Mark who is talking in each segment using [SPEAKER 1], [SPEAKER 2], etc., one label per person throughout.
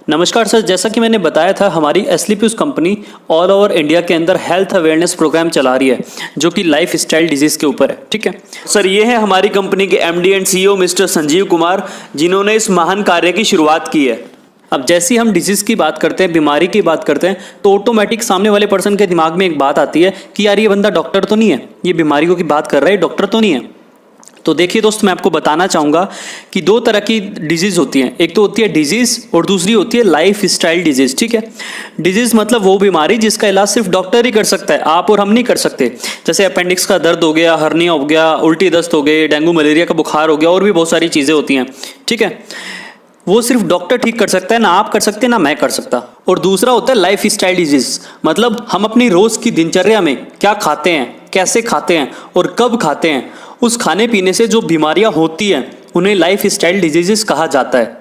[SPEAKER 1] नमस्कार सर, जैसा कि मैंने बताया था हमारी एस्लीपियस कंपनी ऑल ओवर इंडिया के अंदर हेल्थ अवेयरनेस प्रोग्राम चला रही है जो कि लाइफ स्टाइल डिजीज के ऊपर है। ठीक है सर, ये है हमारी कंपनी के MD and CEO mister Sanjeev Kumar, जिन्होंने इस महान कार्य की शुरुआत की है। अब जैसे ही हम डिजीज़ की बात करते हैं, बीमारी की बात करते हैं, तो ऑटोमेटिक सामने वाले पर्सन के दिमाग में एक बात आती है कि यार ये बंदा डॉक्टर तो नहीं है, ये बीमारियों की बात कर रहा है, डॉक्टर तो नहीं है। तो देखिए दोस्त, मैं आपको बताना चाहूँगा कि दो तरह की डिजीज़ होती हैं। एक तो होती है डिजीज़ और दूसरी होती है लाइफ स्टाइल डिजीज़। ठीक है, डिजीज़ मतलब वो बीमारी जिसका इलाज सिर्फ डॉक्टर ही कर सकता है, आप और हम नहीं कर सकते। जैसे अपेंडिक्स का दर्द हो गया, हर्निया हो गया, उल्टी दस्त हो गई, डेंगू मलेरिया का बुखार हो गया, और भी बहुत सारी चीज़ें होती हैं। ठीक है, वो सिर्फ डॉक्टर ठीक कर सकता है, ना आप कर सकते ना मैं कर सकता। और दूसरा होता है लाइफ स्टाइल डिजीज, मतलब हम अपनी रोज़ की दिनचर्या में क्या खाते हैं, कैसे खाते हैं और कब खाते हैं, उस खाने पीने से जो बीमारियां होती हैं उन्हें लाइफ स्टाइल डिजीजेस कहा जाता है।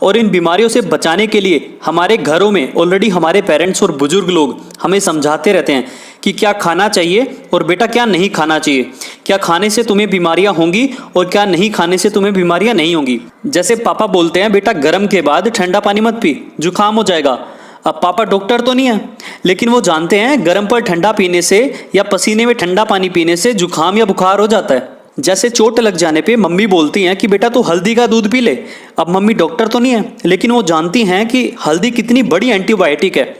[SPEAKER 1] और इन बीमारियों से बचाने के लिए हमारे घरों में ऑलरेडी हमारे पेरेंट्स और बुजुर्ग लोग हमें समझाते रहते हैं कि क्या खाना चाहिए और बेटा क्या नहीं खाना चाहिए, क्या खाने से तुम्हें बीमारियां होंगी और क्या नहीं खाने से तुम्हें बीमारियां नहीं होंगी। जैसे पापा बोलते हैं बेटा गर्म के बाद ठंडा पानी मत पी, जुकाम हो जाएगा। अब पापा डॉक्टर तो नहीं है, लेकिन वो जानते हैं गर्म पर ठंडा पीने से या पसीने में ठंडा पानी पीने से जुकाम या बुखार हो जाता है। जैसे चोट लग जाने पे मम्मी बोलती हैं कि बेटा तू हल्दी का दूध पी ले। अब मम्मी डॉक्टर तो नहीं है, लेकिन वो जानती हैं कि हल्दी कितनी बड़ी एंटीबायोटिक है।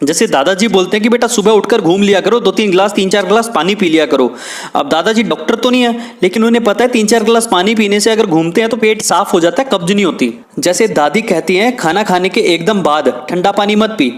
[SPEAKER 1] जैसे दादाजी बोलते हैं कि बेटा सुबह उठकर घूम लिया करो, 2-3 गिलास 3-4 गिलास पानी पी लिया करो। अब दादाजी डॉक्टर तो नहीं है, लेकिन उन्हें पता है 3-4 गिलास पानी पीने से अगर घूमते हैं तो पेट साफ हो जाता है, कब्ज नहीं होती। जैसे दादी कहती हैं खाना खाने के एकदम बाद ठंडा पानी मत पी।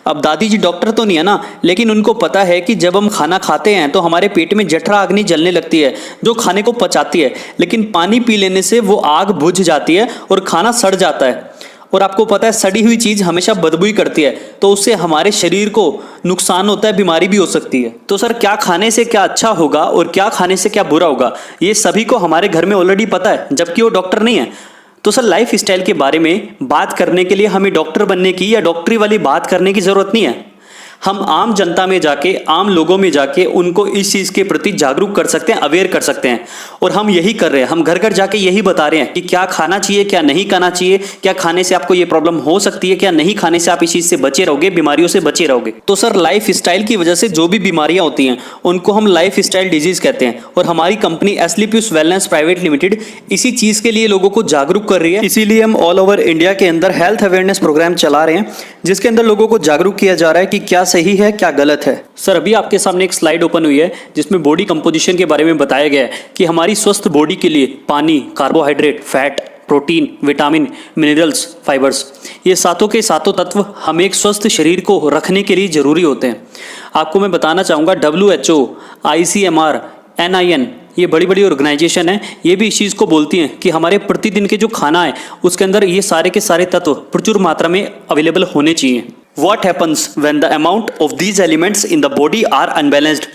[SPEAKER 1] अब दादी जी डॉक्टर तो नहीं है ना, लेकिन उनको पता है कि जब हम खाना खाते हैं तो हमारे पेट में जठरा अग्नि जलने लगती है जो खाने को पचाती है, लेकिन पानी पी लेने से वो आग बुझ जाती है और खाना सड़ जाता है। और आपको पता है सड़ी हुई चीज़ हमेशा बदबू ही करती है, तो उससे हमारे शरीर को नुकसान होता है, बीमारी भी हो सकती है। तो सर क्या खाने से क्या अच्छा होगा और क्या खाने से क्या बुरा होगा, ये सभी को हमारे घर में ऑलरेडी पता है, जबकि वो डॉक्टर नहीं है। तो सर लाइफ स्टाइल के बारे में बात करने के लिए हमें डॉक्टर बनने की या डॉक्टरी वाली बात करने की ज़रूरत नहीं है। हम आम जनता में जाके, आम लोगों में जाके उनको इस चीज़ के प्रति जागरूक कर सकते हैं, अवेयर कर सकते हैं। और हम यही कर रहे हैं, हम घर घर जाके यही बता रहे हैं कि क्या खाना चाहिए, क्या नहीं खाना चाहिए, क्या खाने से आपको ये प्रॉब्लम हो सकती है, क्या नहीं खाने से आप इस चीज़ से बचे रहोगे, बीमारियों से बचे रहोगे। तो सर लाइफ स्टाइल की वजह से जो भी बीमारियां होती हैं उनको हम लाइफ स्टाइल डिजीज कहते हैं। और हमारी कंपनी एस्लीपियस वेलनेस प्राइवेट लिमिटेड इसी चीज़ के लिए लोगों को जागरूक कर रही है। इसीलिए हम ऑल ओवर इंडिया के अंदर हेल्थ अवेयरनेस प्रोग्राम चला रहे हैं, जिसके अंदर लोगों को जागरूक किया जा रहा है कि क्या सही है क्या गलत है। सर अभी आपके सामने एक स्लाइड ओपन हुई है जिसमें बॉडी कंपोजिशन के बारे में बताया गया है कि हमारी स्वस्थ बॉडी के लिए पानी, carbohydrate, fat, protein, vitamin, minerals, fibres, ये सातों के सातों तत्व हमें एक स्वस्थ शरीर को रखने के लिए जरूरी होते हैं। आपको मैं बताना चाहूँगा WHO, ICMR, NIN, ये बड़ी बड़ी ऑर्गेनाइजेशन है, ये भी इस चीज़ को बोलती हैं कि हमारे प्रतिदिन के जो खाना है उसके अंदर ये सारे के सारे तत्व प्रचुर मात्रा में अवेलेबल होने चाहिए। What happens when the amount of these elements in the body are unbalanced?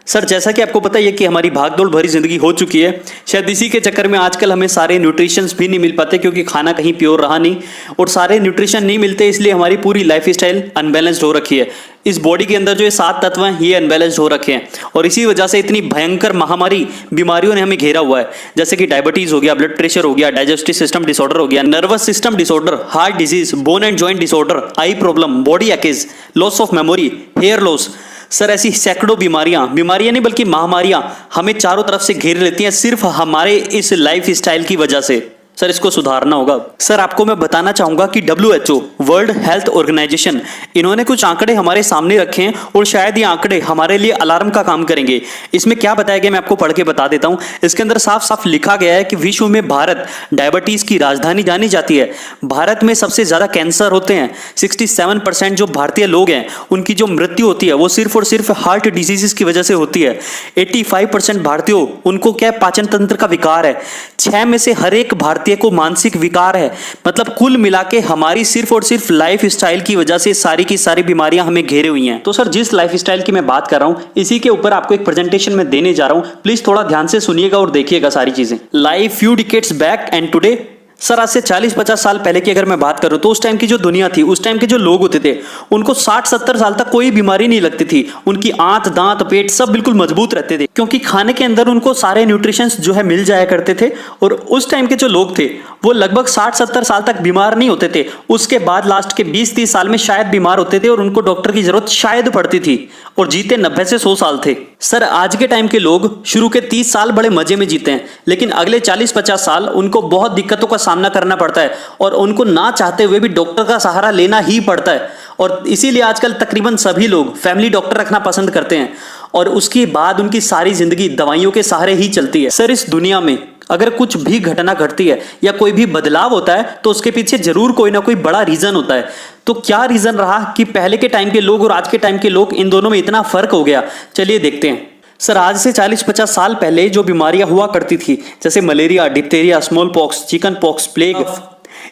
[SPEAKER 1] Sir जैसा कि आपको पता है कि हमारी भागदौड़ भरी जिंदगी हो चुकी है, शायद इसी के चक्कर में आजकल हमें सारे न्यूट्रिशंस भी नहीं मिल पाते क्योंकि खाना कहीं प्योर रहा नहीं, और सारे न्यूट्रिशन नहीं मिलते, इसलिए हमारी पूरी लाइफ स्टाइल अनबैलेंस्ड हो रखी है। इस बॉडी के अंदर जो ये 7 तत्व हैं ये अनबैलेंस्ड हो रखे हैं, और इसी वजह से इतनी भयंकर महामारी बीमारियों ने हमें घेरा हुआ है, जैसे कि डायबिटीज हो गया, ब्लड प्रेशर हो गया, डाइजेस्टिव सिस्टम डिसऑर्डर हो गया, nervous system disorder, heart disease, bone and joint disorder, eye problem, body aches, loss of memory, hair loss. Sir ऐसी सैकड़ों बीमारियां नहीं बल्कि महामारियां हमें चारों तरफ से घेर लेती हैं सिर्फ हमारे इस लाइफ स्टाइल की वजह से। सर इसको सुधारना होगा। सर आपको मैं बताना चाहूंगा कि WHO, वर्ल्ड हेल्थ ऑर्गेनाइजेशन, इन्होंने कुछ आंकड़े हमारे सामने रखे हैं और शायद ये आंकड़े हमारे लिए अलार्म का काम करेंगे। इसमें क्या बताया गया मैं आपको पढ़ के बता देता हूं। इसके अंदर साफ साफ लिखा गया है कि विश्व में भारत डायबिटीज की राजधानी जानी जाती है। भारत में सबसे ज्यादा कैंसर होते हैं। 67% जो भारतीय लोग हैं उनकी जो मृत्यु होती है वो सिर्फ और सिर्फ हार्ट डिजीजेस की वजह से होती है। 85% भारतीयों, उनको क्या पाचन तंत्र का विकार है। 6 में से हर एक भारतीय को मानसिक विकार है। मतलब कुल मिला के हमारी सिर्फ और सिर्फ लाइफ स्टाइल की वजह से सारी की सारी बीमारियां हमें घेरे हुई हैं। तो सर जिस लाइफ स्टाइल की मैं बात कर रहा हूं इसी के ऊपर आपको एक प्रेजेंटेशन में देने जा रहा हूं, प्लीज थोड़ा ध्यान से सुनिएगा और देखिएगा सारी चीजें। Life few decades back and today sir आज से 40-50 साल पहले की अगर मैं बात करूं तो उस टाइम की जो दुनिया थी, उस टाइम के जो लोग होते थे, उनको 60-70 साल तक कोई बीमारी नहीं लगती थी। उनकी आंत, दांत, पेट सब बिल्कुल मजबूत रहते थे, क्योंकि खाने के अंदर उनको सारे न्यूट्रिशंस जो है मिल जाया करते थे। और उस टाइम के जो लोग थे वो लगभग 60-70 साल तक बीमार नहीं होते थे। उसके बाद लास्ट के 20-30 साल में शायद बीमार होते थे और उनको डॉक्टर की जरूरत शायद पड़ती थी, और जीते 90 से 100 साल थे। सर आज के टाइम के लोग शुरू के 30 साल बड़े मजे में जीते हैं, लेकिन अगले 40-50 साल उनको बहुत दिक्कतों का सामना करना पड़ता है, और उनको ना चाहते हुए भी डॉक्टर का सहारा लेना ही पड़ता है। और इसीलिए आजकल तकरीबन सभी लोग फैमिली डॉक्टर रखना पसंद करते हैं, और उसके बाद उनकी सारी जिंदगी दवाइयों के सहारे ही चलती है। सर इस दुनिया में अगर कुछ भी घटना घटती है या कोई भी बदलाव होता है तो उसके पीछे जरूर कोई ना कोई बड़ा रीजन होता है। तो क्या रीजन रहा कि पहले के टाइम के लोग और आज के टाइम के लोग, इन दोनों में इतना फर्क हो गया? चलिए देखते हैं। सर आज से 40-50 साल पहले जो बीमारियां हुआ करती थी, जैसे malaria, diphtheria, small pox, chicken pox, plague,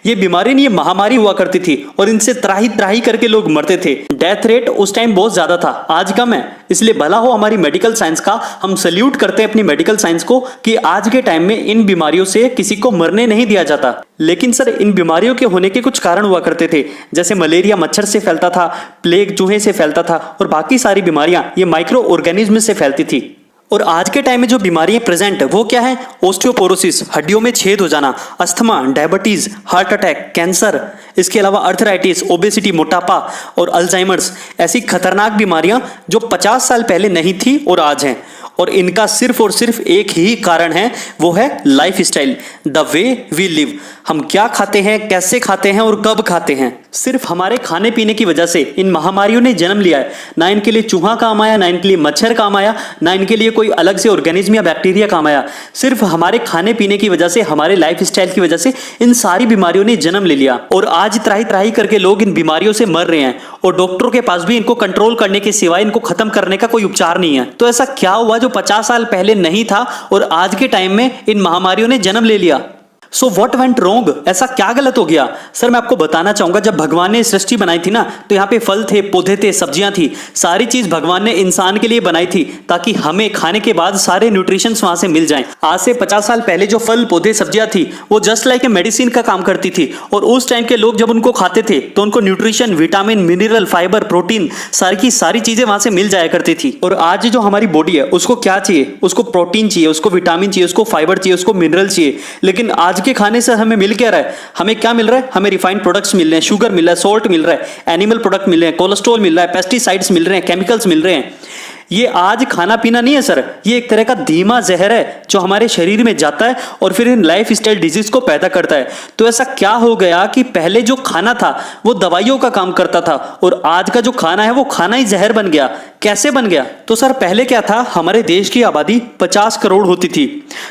[SPEAKER 1] ये बीमारी नहीं, ये महामारी हुआ करती थी, और इनसे त्राही त्राही करके लोग मरते थे। डेथ रेट उस टाइम बहुत ज्यादा था, आज कम है। इसलिए भला हो हमारी मेडिकल साइंस का, हम सल्यूट करते हैं अपनी मेडिकल साइंस को कि आज के टाइम में इन बीमारियों से किसी को मरने नहीं दिया जाता। लेकिन सर इन बीमारियों के होने के कुछ कारण हुआ करते थे, जैसे मलेरिया मच्छर से फैलता था, प्लेग चूहे से फैलता था, और बाकी सारी बीमारियां ये माइक्रो ऑर्गेनिज्म से फैलती थी। और आज के टाइम में जो बीमारियां प्रेजेंट है वो क्या है? ऑस्टियोपोरोसिस, हड्डियों में छेद हो जाना, asthma, diabetes, heart attack, cancer, इसके अलावा अर्थराइटिस, ओबेसिटी, मोटापा और अल्जाइमर्स, ऐसी खतरनाक बीमारियां जो 50 साल पहले नहीं थी और आज हैं। और इनका सिर्फ और सिर्फ एक ही कारण है, वो है life style, the way we live. हम क्या खाते हैं, कैसे खाते हैं और कब खाते हैं। सिर्फ हमारे खाने पीने की वजह से इन महामारियों ने जन्म लिया है। ना इनके लिए चूहा काम आया, ना इनके लिए मच्छर काम आया, ना इनके लिए कोई अलग से ऑर्गेनिज्म या बैक्टीरिया काम आया। सिर्फ हमारे खाने पीने की वजह से, हमारे लाइफ स्टाइल की वजह से इन सारी बीमारियों ने जन्म ले लिया, और आज त्राही त्राही करके लोग इन बीमारियों से मर रहे हैं, और डॉक्टरों के पास भी इनको कंट्रोल करने के सिवाय, इनको खत्म करने का कोई उपचार नहीं है। तो ऐसा क्या हुआ जो 50 साल पहले नहीं था और आज के टाइम में इन महामारियों ने जन्म ले लिया? So what went wrong? ऐसा क्या गलत हो गया? सर मैं आपको बताना चाहूंगा, जब भगवान ने सृष्टि बनाई थी ना, तो यहाँ पे फल थे, पौधे थे, सब्जियां थी, सारी चीज भगवान ने इंसान के लिए बनाई थी, ताकि हमें खाने के बाद सारे न्यूट्रिशंस वहां से मिल जाएं। आज से 50 साल पहले जो फल, पौधे, सब्जियां थी वो जस्ट लाइक ए मेडिसिन का काम करती थी, और उस टाइम के लोग जब उनको खाते थे तो उनको nutrition, vitamin, mineral, fibre, protein, सारी की सारी चीजें वहां से मिल जाया करती थी। और आज जो हमारी बॉडी है उसको क्या चाहिए? उसको प्रोटीन चाहिए, उसको विटामिन चाहिए, उसको फाइबर चाहिए, उसको मिनरल चाहिए। लेकिन आज के खाने से हमें मिल क्या रहा है? हमें क्या मिल रहा है? हमें रिफाइंड प्रोडक्ट्स मिल रहे हैं, शुगर मिल रहा है, सॉल्ट मिल रहा है, एनिमल प्रोडक्ट मिल रहे हैं, कोलेस्ट्रॉल मिल रहा है, पेस्टिसाइड्स मिल रहे हैं, केमिकल्स मिल रहे हैं। ये आज खाना पीना नहीं है सर, ये एक तरह का धीमा जहर है जो हमारे शरीर में जाता है और फिर इन लाइफ स्टाइल डिजीज को पैदा करता है। तो ऐसा क्या हो गया कि पहले जो खाना था वो दवाइयों का काम करता था, और आज का जो खाना है वो खाना ही जहर बन गया? कैसे बन गया? तो सर पहले क्या था, हमारे देश की आबादी 50 करोड़ होती थी,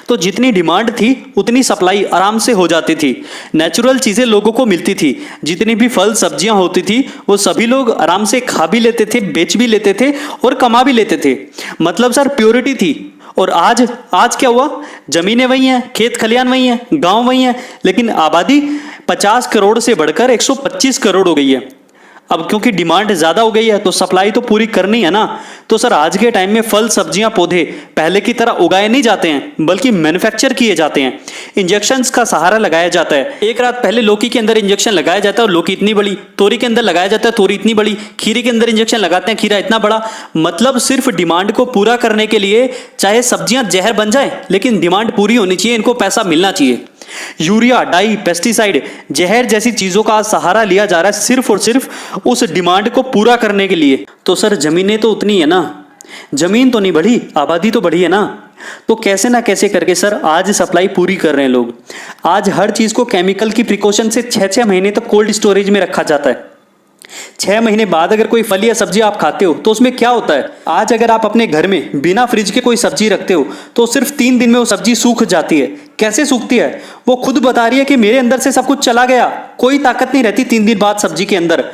[SPEAKER 1] तो जितनी डिमांड थी उतनी सप्लाई आराम से हो जाती थी। नेचुरल चीजें लोगों को मिलती थी, जितनी भी फल सब्जियां होती थी वो सभी लोग आराम से खा भी लेते थे, बेच भी लेते थे और कमा भी लेते थे। मतलब सर प्योरिटी थी। और आज क्या हुआ? जमीनें वही हैं, खेत खलियान वही हैं, गांव वही हैं, लेकिन आबादी 50 करोड़ से बढ़कर 125 करोड़ हो गई है। अब क्योंकि डिमांड ज्यादा हो गई है तो सप्लाई तो पूरी करनी है ना। तो सर आज के टाइम में फल, सब्जियां, पौधे पहले की तरह उगाए नहीं जाते हैं, बल्कि मैन्युफैक्चर किए जाते हैं। इंजेक्शंस का सहारा लगाया जाता है। एक रात पहले लौकी के अंदर इंजेक्शन लगाया जाता है और लौकी इतनी बड़ी, तोरी के अंदर लगाया जाता है, तोरी इतनी बड़ी, खीरे के अंदर इंजेक्शन लगाते हैं, खीरा इतना बड़ा। मतलब सिर्फ डिमांड को पूरा करने के लिए, चाहे सब्जियां जहर बन जाए लेकिन डिमांड पूरी होनी चाहिए, इनको पैसा मिलना चाहिए। यूरिया, डाई, पेस्टिसाइड, जहर जैसी चीजों का सहारा लिया जा रहा है सिर्फ और सिर्फ उस डिमांड को पूरा करने के लिए। तो सर जमीनें तो उतनी है ना, जमीन तो नहीं बढ़ी, आबादी तो बढ़ी है ना। तो कैसे ना कैसे करके सर आज सप्लाई पूरी कर रहे हैं लोग। आज हर चीज को केमिकल की प्रिकॉशन से 6-6 महीने तक कोल्ड स्टोरेज में रखा जाता है। 6 महीने बाद अगर कोई फल या सब्जी आप खाते हो तो उसमें क्या होता है? आज अगर आप अपने घर में बिना फ्रिज के कोई सब्जी रखते हो तो सिर्फ 3 दिन में वो सब्जी सूख जाती है। कैसे सूखती है? वो खुद बता रही है कि मेरे अंदर से सब कुछ चला गया, कोई ताकत नहीं रहती 3 दिन बाद सब्जी के अंदर।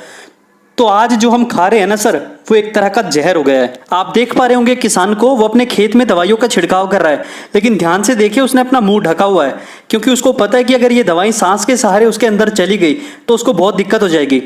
[SPEAKER 1] तो आज जो हम खा रहे हैं ना सर, वो एक तरह का जहर हो गया है। आप देख पा रहे होंगे किसान को, वो अपने खेत में दवाइयों का छिड़काव कर रहा है, लेकिन ध्यान से देखिए उसने अपना मुंह ढका हुआ है, क्योंकि उसको पता है कि अगर ये दवाई सांस के सहारे उसके अंदर चली गई तो उसको बहुत दिक्कत हो जाएगी।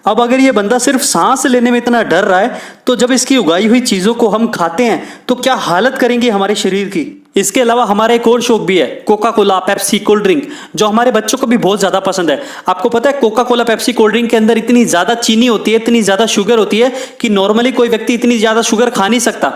[SPEAKER 1] अब अगर ये बंदा सिर्फ सांस लेने में इतना डर रहा है, तो जब इसकी उगाई हुई चीजों को हम खाते हैं तो क्या हालत करेंगे हमारे शरीर की। इसके अलावा हमारा एक और शौक भी है, Coca Cola, Pepsi, cold drink, जो हमारे बच्चों को भी बहुत ज्यादा पसंद है। आपको पता है Coca Cola, Pepsi, cold drink के अंदर इतनी ज्यादा चीनी होती है, इतनी ज्यादा शुगर होती है कि नॉर्मली कोई व्यक्ति इतनी ज्यादा शुगर खा नहीं सकता।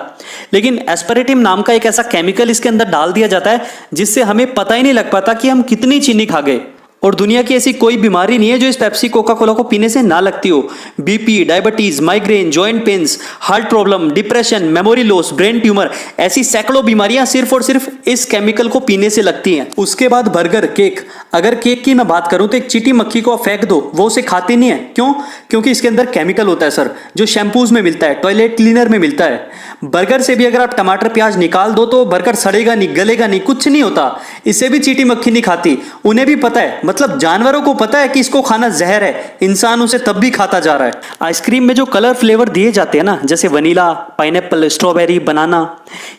[SPEAKER 1] लेकिन एस्पेरेटिम नाम का एक ऐसा केमिकल इसके अंदर डाल दिया जाता है जिससे हमें पता ही नहीं लग पाता कि हम कितनी चीनी खा गए। और दुनिया की ऐसी कोई बीमारी नहीं है जो इस पेप्सी, कोका कोला को पीने से ना लगती हो। BP, diabetes, migraine, joint pains, heart problem, depression, memory loss, brain tumour, ऐसी सैकड़ों बीमारियां सिर्फ और सिर्फ इस केमिकल को पीने से लगती हैं। उसके बाद बर्गर, केक। अगर केक की मैं बात करूं तो एक चींटी मक्खी को आप फेंक दो, वो उसे खाती नहीं है। क्यों? क्योंकि इसके अंदर केमिकल होता है सर, जो शैम्पूज में मिलता है, टॉयलेट क्लीनर में मिलता है। बर्गर से भी अगर आप टमाटर प्याज निकाल दो तो बर्गर सड़ेगा नहीं, गलेगा नहीं, कुछ नहीं होता। इसे भी चींटी मक्खी नहीं खाती। उन्हें भी पता है, मतलब जानवरों को पता है कि इसको खाना जहर है, इंसान उसे तब भी खाता जा रहा है। आइसक्रीम में जो कलर फ्लेवर दिए जाते हैं ना, जैसे वनीला, पाइनएप्पल, स्ट्रॉबेरी, बनाना,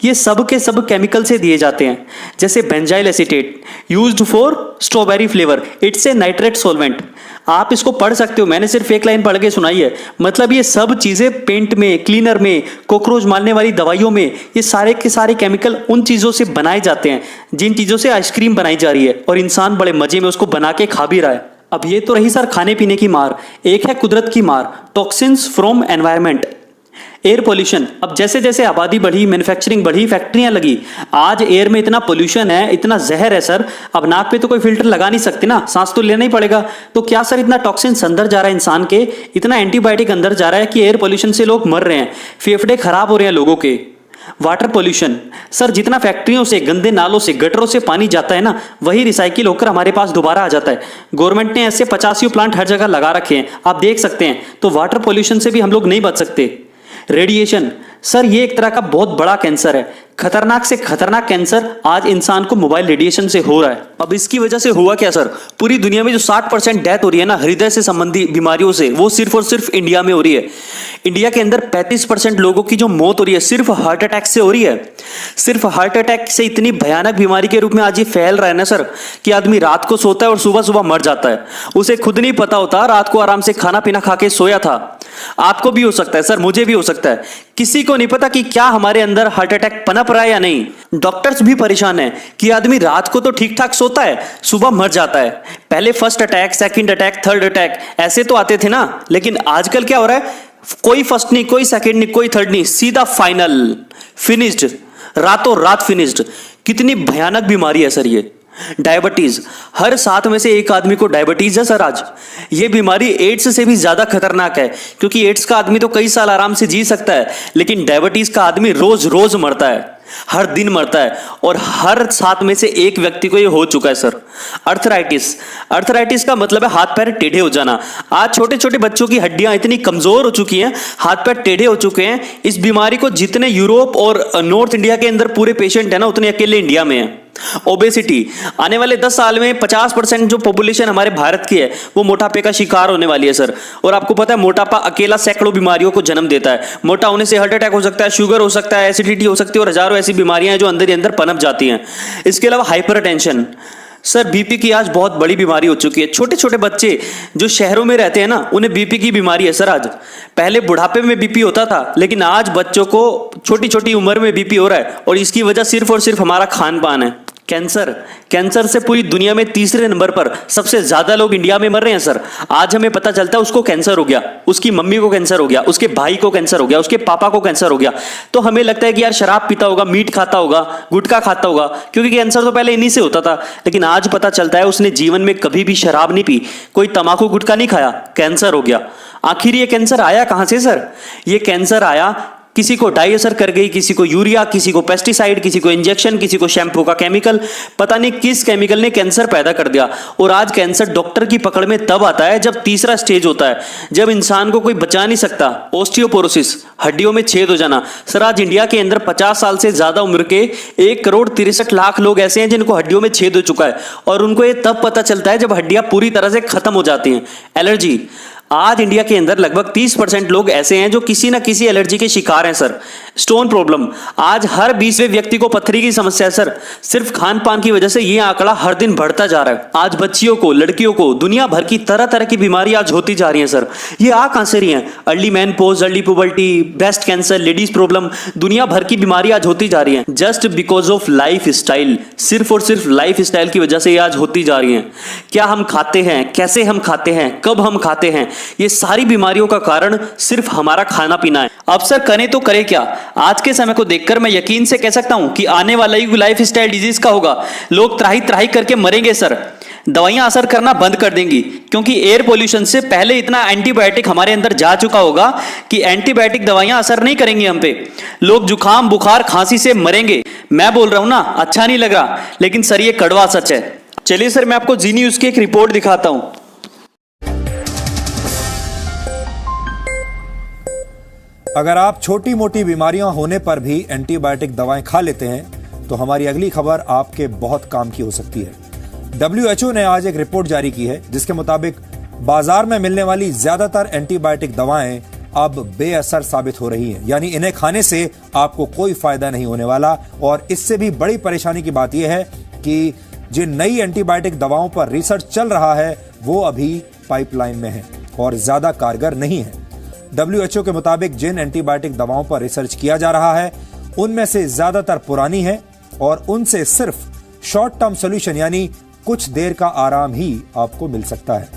[SPEAKER 1] ये सब के सब केमिकल से दिए जाते हैं। जैसे benzyl acetate used for strawberry flavour, it's a nitrate solvent. आप इसको पढ़ सकते हो, मैंने सिर्फ एक लाइन पढ़ के सुनाई है। मतलब ये सब चीजें पेंट में, क्लीनर में, कॉकरोच मारने वाली दवाइयों में, ये सारे के सारे केमिकल उन चीजों से बनाए जाते हैं जिन चीजों से आइसक्रीम बनाई जा रही है, और इंसान बड़े मजे में उसको बना के खा भी रहा है। अब ये तो रही सर खाने पीने की मार, एक है कुदरत की मार, toxins from environment, air pollution. अब जैसे जैसे आबादी बढ़ी, मैन्युफैक्चरिंग बढ़ी, फैक्ट्रियां लगी, आज एयर में इतना पोल्यूशन है, इतना जहर है सर, अब नाक पे तो कोई फिल्टर लगा नहीं सकते ना, सांस तो लेना ही पड़ेगा। तो क्या सर इतना टॉक्सिन्स अंदर जा रहा है इंसान के, इतना एंटीबायोटिक अंदर जा रहा है कि एयर पोल्यूशन से लोग मर रहे हैं, फेफड़े खराब हो रहे हैं लोगों के। वाटर पोल्यूशन सर, जितना फैक्ट्रियों से, गंदे नालों से, गटरों से पानी जाता है ना, वही रिसाइकिल होकर हमारे पास दोबारा आ जाता है। गवर्नमेंट ने ऐसे 50 प्लांट हर जगह लगा रखे हैं, आप देख सकते हैं। तो वाटर पोल्यूशन से भी हम लोग नहीं बच सकते। रेडिएशन सर, ये एक तरह का बहुत बड़ा कैंसर है, खतरनाक से खतरनाक कैंसर आज इंसान को मोबाइल रेडिएशन से हो रहा है। अब इसकी वजह से हुआ क्या सर, पूरी दुनिया में जो 60% डेथ हो रही है ना हृदय से संबंधी बीमारियों से, वो सिर्फ और सिर्फ इंडिया में हो रही है। इंडिया के अंदर 35% लोगों की जो मौत हो रही है सिर्फ हार्ट अटैक से हो रही है। सिर्फ हार्ट अटैक से इतनी भयानक बीमारी के रूप में आज ये फैल रहा है ना सर, कि आदमी रात को सोता है और सुबह सुबह मर जाता है। उसे खुद नहीं पता होता, रात को आराम से खाना पीना खा के सोया था। आपको भी हो सकता है सर, मुझे भी हो सकता है, किसी को नहीं पता कि क्या हमारे अंदर हार्ट अटैक पनप रहा है या नहीं। डॉक्टर्स भी परेशान है कि आदमी रात को तो ठीक ठाक सोता है, सुबह मर जाता है। पहले first attack, second attack, third attack ऐसे तो आते थे ना, लेकिन आजकल क्या हो रहा है, कोई फर्स्ट नहीं, कोई सेकंड नहीं, कोई थर्ड नहीं, सीधा फाइनल, फिनिश्ड, रातों रात फिनिश्ड। कितनी भयानक बीमारी है सर ये। डायबिटीज, हर 7 में से 1 आदमी को डायबिटीज है सर आज। ये बीमारी एड्स से भी ज्यादा खतरनाक है, क्योंकि एड्स का आदमी तो कई साल आराम से जी सकता है, लेकिन डायबिटीज का आदमी रोज रोज मरता है, हर दिन मरता है, और हर 7 में से 1 व्यक्ति को ये हो चुका है सर। अर्थराइटिस, अर्थराइटिस का मतलब है हाथ पैर टेढ़े हो जाना। आज छोटे छोटे बच्चों की हड्डियां इतनी कमजोर हो चुकी हैं, हाथ पैर टेढ़े हो चुके हैं। इस बीमारी को जितने यूरोप और नॉर्थ इंडिया के अंदर पूरे पेशेंट है ना, उतने अकेले इंडिया में है। ओबेसिटी, आने वाले 10 साल में 50% जो पॉपुलेशन हमारे भारत की है वो मोटापे का शिकार होने वाली है सर। और आपको पता है मोटापा अकेला सैकड़ों बीमारियों को जन्म देता है। मोटा होने से हार्ट अटैक हो सकता है, शुगर हो सकता है, एसिडिटी हो सकती है, और हजारों ऐसी बीमारियां हैं जो अंदर ही अंदर पनप जाती हैं। इसके अलावा हाइपरटेंशन सर, बीपी की आज बहुत बड़ी बीमारी हो चुकी है। छोटे छोटे बच्चे जो शहरों में रहते हैं ना, उन्हें बीपी की बीमारी है सर आज। पहले बुढ़ापे में बीपी होता था, लेकिन आज बच्चों को छोटी छोटी उम्र में बीपी हो रहा है, और इसकी वजह सिर्फ और सिर्फ हमारा खान पान है। कैंसर, कैंसर से पूरी दुनिया में 3रे नंबर पर सबसे ज्यादा लोग इंडिया में मर रहे हैं सर। आज हमें पता चलता है उसको कैंसर हो गया, उसकी मम्मी को कैंसर हो गया, उसके भाई को कैंसर हो गया, उसके पापा को कैंसर हो गया। तो हमें लगता है कि यार शराब पीता होगा, मीट खाता होगा, गुटखा खाता होगा, क्योंकि कैंसर तो पहले इन्हीं से होता था। लेकिन आज पता चलता है उसने जीवन में कभी भी शराब नहीं पी, कोई तंबाकू गुटखा नहीं खाया, कैंसर हो गया। आखिर ये कैंसर आया कहां से सर? ये कैंसर आया, किसी को डाई असर कर गई, किसी को यूरिया, किसी को पेस्टिसाइड, किसी को इंजेक्शन, किसी को शैम्पू का केमिकल, पता नहीं किस केमिकल ने कैंसर पैदा कर दिया। और आज कैंसर डॉक्टर की पकड़ में तब आता है जब 3रा स्टेज होता है, जब इंसान को कोई बचा नहीं सकता। ओस्टियोपोरोसिस, हड्डियों में छेद हो जाना। सर आज इंडिया के अंदर 50 साल से ज्यादा उम्र के 1,63,00,000 लोग ऐसे हैं जिनको हड्डियों में छेद हो चुका है, और उनको ये तब पता चलता है जब हड्डियां पूरी तरह से खत्म हो जाती हैं। एलर्जी, आज इंडिया के अंदर लगभग 30% लोग ऐसे हैं जो किसी ना किसी एलर्जी के शिकार हैं सर। स्टोन प्रॉब्लम, आज हर 20वें व्यक्ति को पथरी की समस्या है सर। सिर्फ खान पान की वजह से ये आंकड़ा हर दिन बढ़ता जा रहा है। आज बच्चियों को, लड़कियों को दुनिया भर की तरह तरह की बीमारी आज होती जा रही हैं सर। ये आ कहां से रही हैं? Early menopause, early puberty, breast cancer, ladies problem, दुनिया भर की बीमारी आज होती जा रही हैं just because of life style. सिर्फ और सिर्फ लाइफ स्टाइल की वजह से ये आज होती जा रही हैं। क्या हम खाते हैं, कैसे हम खाते हैं, कब हम खाते हैं, ये सारी बीमारियों का कारण सिर्फ हमारा खाना पीना है। अब सर करें तो करें क्या? आज के समय को देखकर मैं यकीन से कह सकता हूं कि आने वाला युग लाइफ स्टाइल डिजीज का होगा। लोग त्राही त्राही करके मरेंगे सर। दवाइयां असर करना बंद कर देंगी क्योंकि एयर पोल्यूशन से पहले इतना एंटीबायोटिक हमारे अंदर जा चुका होगा कि एंटीबायोटिक दवाइयां असर नहीं करेंगी हम पे। लोग जुकाम, बुखार, खांसी से मरेंगे। मैं बोल रहा हूं ना, अच्छा नहीं लग रहा, लेकिन सर ये कड़वा सच है। चलिए सर मैं आपको जी न्यूज़ की एक रिपोर्ट दिखाता हूं।
[SPEAKER 2] अगर आप छोटी मोटी बीमारियां होने पर भी एंटीबायोटिक दवाएं खा लेते हैं तो हमारी अगली खबर आपके बहुत काम की हो सकती है। WHO ने आज एक रिपोर्ट जारी की है जिसके मुताबिक बाजार में मिलने वाली ज्यादातर एंटीबायोटिक दवाएं अब बेअसर साबित हो रही हैं, यानी इन्हें खाने से आपको कोई फायदा नहीं होने वाला। और इससे भी बड़ी परेशानी की बात यह है कि जिन नई एंटीबायोटिक दवाओं पर रिसर्च चल रहा है वो अभी पाइपलाइन में है और ज्यादा कारगर नहीं है। WHO के मुताबिक जिन एंटीबायोटिक दवाओं पर रिसर्च किया जा रहा है उनमें से ज्यादातर पुरानी है और उनसे सिर्फ शॉर्ट टर्म सॉल्यूशन यानी कुछ देर का आराम ही आपको मिल सकता है।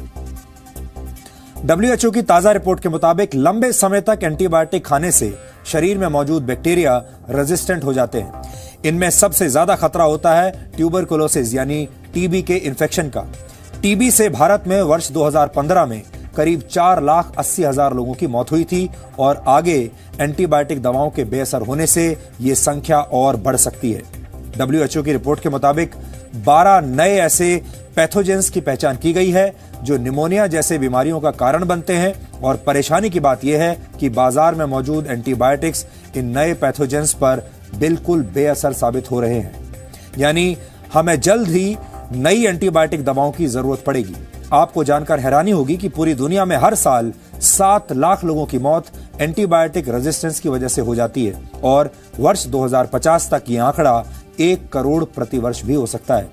[SPEAKER 2] WHO की ताजा रिपोर्ट के मुताबिक लंबे समय तक एंटीबायोटिक खाने से शरीर में मौजूद बैक्टीरिया रेजिस्टेंट हो जाते हैं। इनमें सबसे ज्यादा खतरा होता है ट्यूबरकुलोसिस यानी टीबी के इन्फेक्शन का। टीबी से भारत में वर्ष 2015 में करीब 4,80,000 लोगों की मौत हुई थी और आगे एंटीबायोटिक दवाओं के बेअसर होने से यह संख्या और बढ़ सकती है। WHO की रिपोर्ट के मुताबिक 12 नए ऐसे पैथोजेंस की पहचान की गई है जो निमोनिया जैसे बीमारियों का कारण बनते हैं। और परेशानी की बात यह है कि बाजार में मौजूद एंटीबायोटिक्स इन नए पैथोजेंस पर बिल्कुल बेअसर साबित हो रहे हैं, यानी हमें जल्द ही नई एंटीबायोटिक दवाओं की जरूरत पड़ेगी। आपको जानकर हैरानी होगी कि पूरी दुनिया में हर साल 7 लाख लोगों की मौत एंटीबायोटिक रेजिस्टेंस की वजह से हो जाती है और वर्ष 2050 तक यह आंकड़ा 1 करोड़ प्रति वर्ष भी हो सकता है।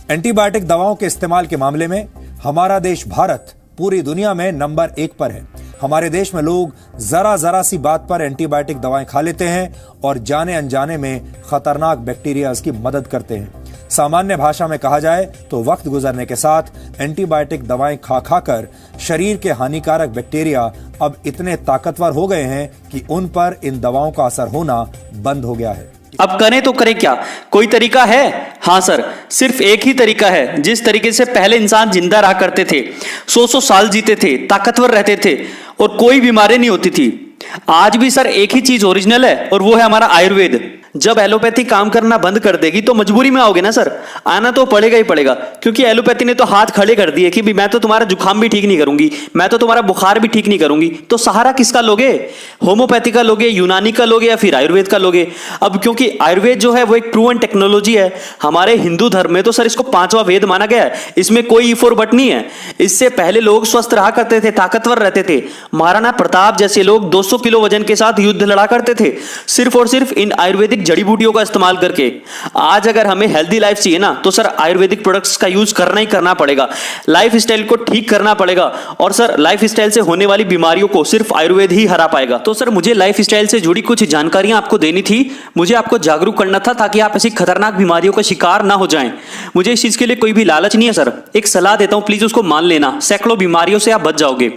[SPEAKER 2] एंटीबायोटिक दवाओं के इस्तेमाल के मामले में हमारा देश भारत पूरी दुनिया में नंबर 1 पर है। हमारे देश में लोग जरा सी बात पर एंटीबायोटिक दवाएं खा लेते हैं और जाने अनजाने में खतरनाक बैक्टीरिया की मदद करते हैं। सामान्य भाषा में कहा जाए तो वक्त गुजरने के साथ एंटीबायोटिक दवाएं खा खाकर शरीर के हानिकारक बैक्टीरिया अब इतने ताकतवर हो गए हैं कि उन पर इन दवाओं का असर होना बंद हो गया है।
[SPEAKER 1] अब करें तो करें क्या? कोई तरीका है? हाँ सर, सिर्फ एक ही तरीका है। जिस तरीके से पहले इंसान जिंदा रहा करते थे, 100 साल जीते थे, ताकतवर रहते थे और कोई बीमारी नहीं होती थी, आज भी सर एक ही चीज ओरिजिनल है और वो है हमारा आयुर्वेद। जब एलोपैथी काम करना बंद कर देगी तो मजबूरी में आओगे ना सर, आना तो पड़ेगा ही पड़ेगा, क्योंकि एलोपैथी ने तो हाथ खड़े कर दिए कि भी मैं तो तुम्हारा जुकाम भी ठीक नहीं करूंगी, मैं तो तुम्हारा बुखार भी ठीक नहीं करूंगी। तो सहारा किसका लोगे? होम्योपैथी का लोगे, यूनानी का लोगे या फिर आयुर्वेद का लोगे? अब क्योंकि आयुर्वेद जो है वो एक प्रूवन टेक्नोलॉजी है। हमारे हिंदू धर्म में तो सर इसको 5वां वेद माना गया है, इसमें कोई इफोर बट नहीं है। इससे पहले लोग स्वस्थ रहा करते थे, ताकतवर रहते थे। महाराणा प्रताप जैसे लोग 200 किलो वजन के साथ युद्ध लड़ा करते थे, सिर्फ और सिर्फ इन आयुर्वेदिक जड़ी बूटियों का इस्तेमाल करके। आज अगर हमें हेल्दी लाइफ चाहिए ना तो सर आयुर्वेदिक प्रोडक्ट्स का यूज करना ही करना पड़ेगा। लाइफ स्टाइल को ठीक करना पड़ेगा और सर लाइफ स्टाइल से होने वाली बीमारियों को सिर्फ आयुर्वेद ही हरा पाएगा। तो सर मुझे लाइफ स्टाइल से जुड़ी कुछ जानकारियां आपको देनी थी, मुझे आपको जागरूक करना था ताकि आप ऐसी खतरनाक बीमारियों का शिकार ना हो जाएं। मुझे इस चीज के लिए कोई भी लालच नहीं है सर, एक सलाह देता हूं, प्लीज उसको मान लेना। सैकड़ों बीमारियों से आप बच जाओगे।